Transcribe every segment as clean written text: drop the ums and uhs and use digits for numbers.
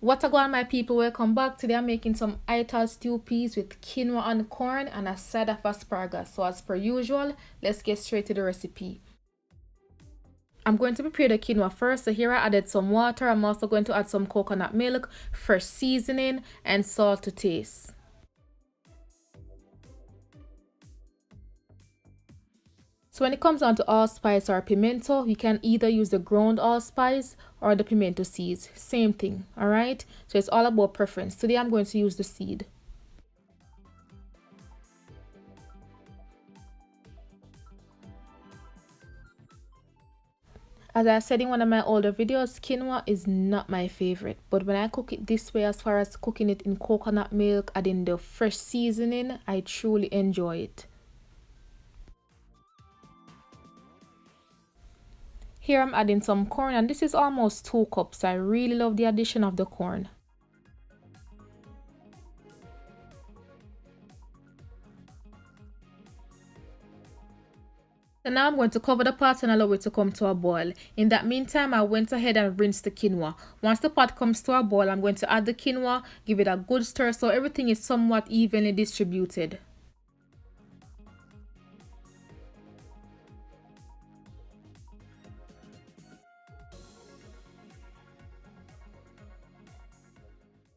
What's going on, my people? Welcome back. Today I'm making some Ital stew peas with quinoa and corn and a side of asparagus. So as per usual, let's get straight to the recipe. I'm going to prepare the quinoa first. So here I added some water. I'm also going to add some coconut milk, fresh seasoning, and salt to taste. So when it comes down to allspice or pimento, you can either use the ground allspice or the pimento seeds. Same thing, alright? So it's all about preference. Today I'm going to use the seed. As I said in one of my older videos, quinoa is not my favorite. But when I cook it this way, as far as cooking it in coconut milk, adding the fresh seasoning, I truly enjoy it. Here I'm adding some corn, and this is almost 2 cups. I really love the addition of the corn. So now I'm going to cover the pot and allow it to come to a boil. In that meantime, I went ahead and rinsed the quinoa. Once the pot comes to a boil, I'm going to add the quinoa, give it a good stir so everything is somewhat evenly distributed.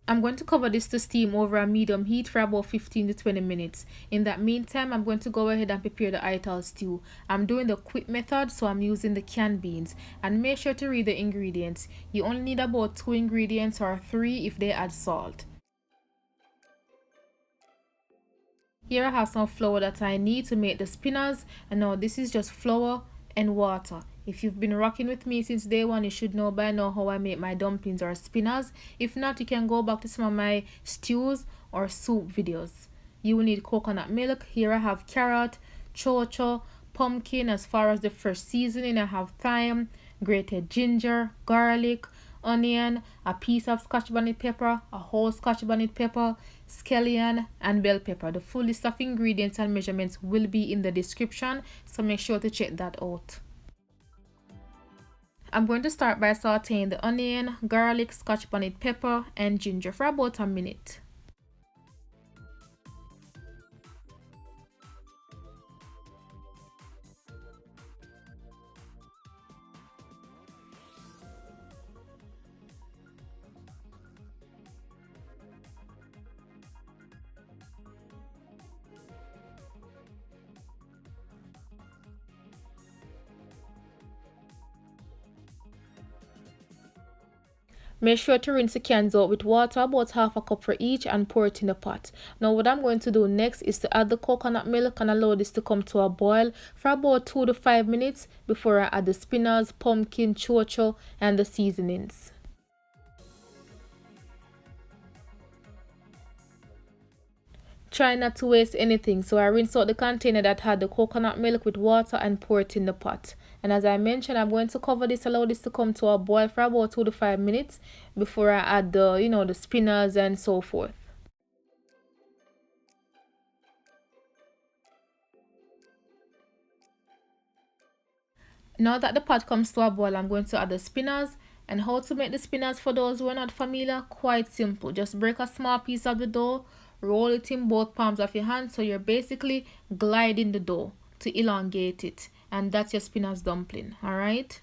I'm going to cover this to steam over a medium heat for about 15 to 20 minutes. In that meantime, I'm going to go ahead and prepare the Ital stew. I'm doing the quick method, so I'm using the canned beans. And make sure to read the ingredients. You only need about 2 ingredients or 3 if they add salt. Here I have some flour that I need to make the spinners, and now this is just flour and water. If you've been rocking with me since day one, you should know by now how I make my dumplings or spinners. If not, you can go back to some of my stews or soup videos. You will need coconut milk. Here I have carrot, Cho Cho, pumpkin. As far as the fresh seasoning, I have thyme, grated ginger, garlic, onion, a piece of scotch bonnet pepper, a whole scotch bonnet pepper, scallion, and bell pepper. The full list of ingredients and measurements will be in the description, so make sure to check that out. I'm going to start by sauteing the onion, garlic, scotch bonnet pepper, and ginger for about a minute. Make sure to rinse the cans out with water, about half a cup for each, and pour it in the pot. Now what I'm going to do next is to add the coconut milk and allow this to come to a boil for about 2 to 5 minutes before I add the spinners, pumpkin, Cho Cho, and the seasonings. Try not to waste anything, so I rinse out the container that had the coconut milk with water and pour it in the pot. And as I mentioned, I'm going to cover this, allow this to come to a boil for about 2 to 5 minutes before I add the spinners and so forth. Now that the pot comes to a boil, I'm going to add the spinners. And how to make the spinners, for those who are not familiar, quite simple. Just break a small piece of the dough, roll it in both palms of your hand, so you're basically gliding the dough to elongate it, and that's your spinners dumpling. All right.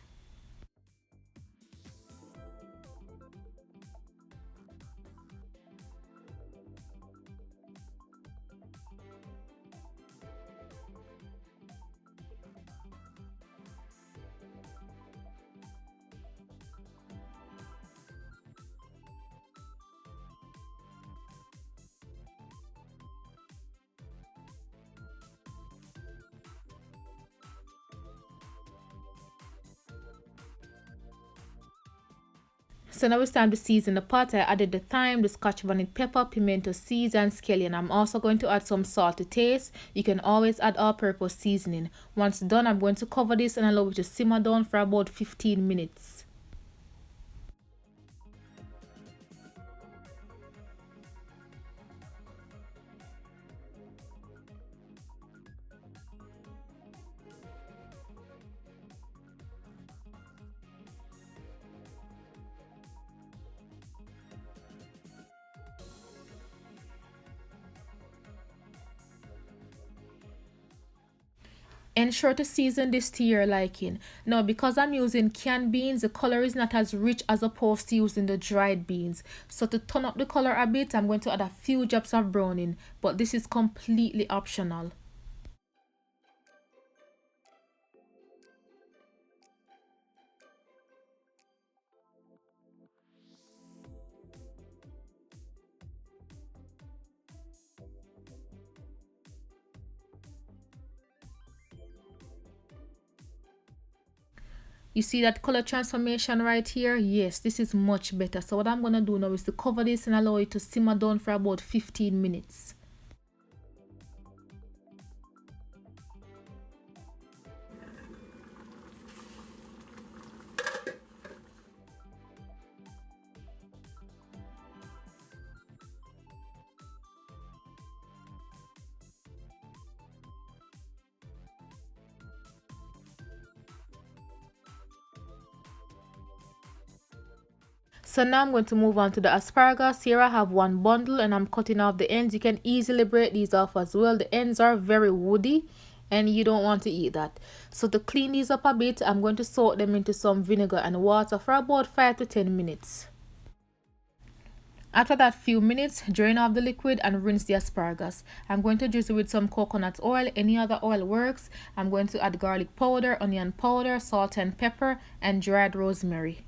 So now it's time to season the pot. I added the thyme, the scotch bonnet pepper, pimento seeds, and scallion. I'm also going to add some salt to taste. You can always add all-purpose seasoning. Once done, I'm going to cover this and allow it to simmer down for about 15 minutes. Ensure to season this to your liking. Now, because I'm using canned beans, the color is not as rich as opposed to using the dried beans. So to turn up the color a bit, I'm going to add a few drops of browning, but this is completely optional. You see that color transformation right here? Yes, this is much better. So what I'm going to do now is to cover this and allow it to simmer down for about 15 minutes. So now I'm going to move on to the asparagus. Here I have one bundle and I'm cutting off the ends. You can easily break these off as well. The ends are very woody and you don't want to eat that. So to clean these up a bit, I'm going to soak them into some vinegar and water for about 5 to 10 minutes. After that few minutes, drain off the liquid and rinse the asparagus. I'm going to drizzle with some coconut oil. Any other oil works. I'm going to add garlic powder, onion powder, salt and pepper, and dried rosemary.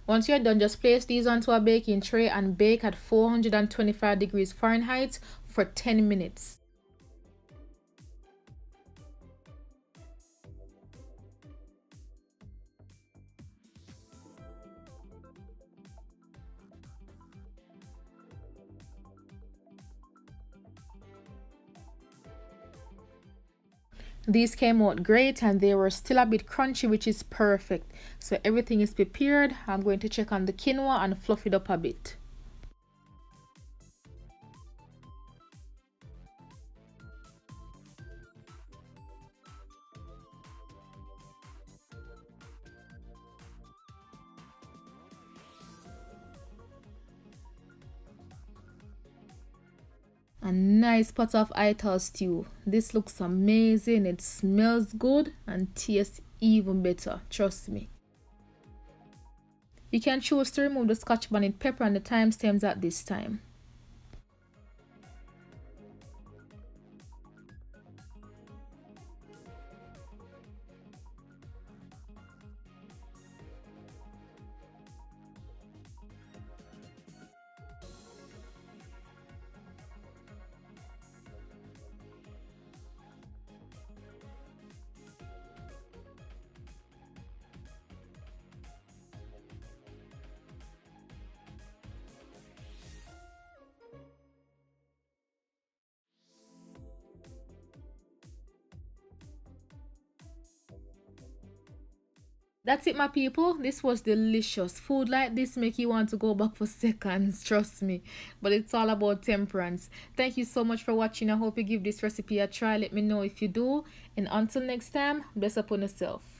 Once you're done, just place these onto a baking tray and bake at 425 degrees Fahrenheit for 10 minutes. These came out great and they were still a bit crunchy, which is perfect. So everything is prepared. I'm going to check on the quinoa and fluff it up a bit. A nice pot of Ital stew. This looks amazing. It smells good and tastes even better. Trust me. You can choose to remove the scotch bonnet pepper and the thyme stems at this time. That's it, my people. This was delicious. Food like this make you want to go back for seconds, trust me. But it's all about temperance. Thank you so much for watching. I hope you give this recipe a try. Let me know if you do. And until next time, bless upon yourself.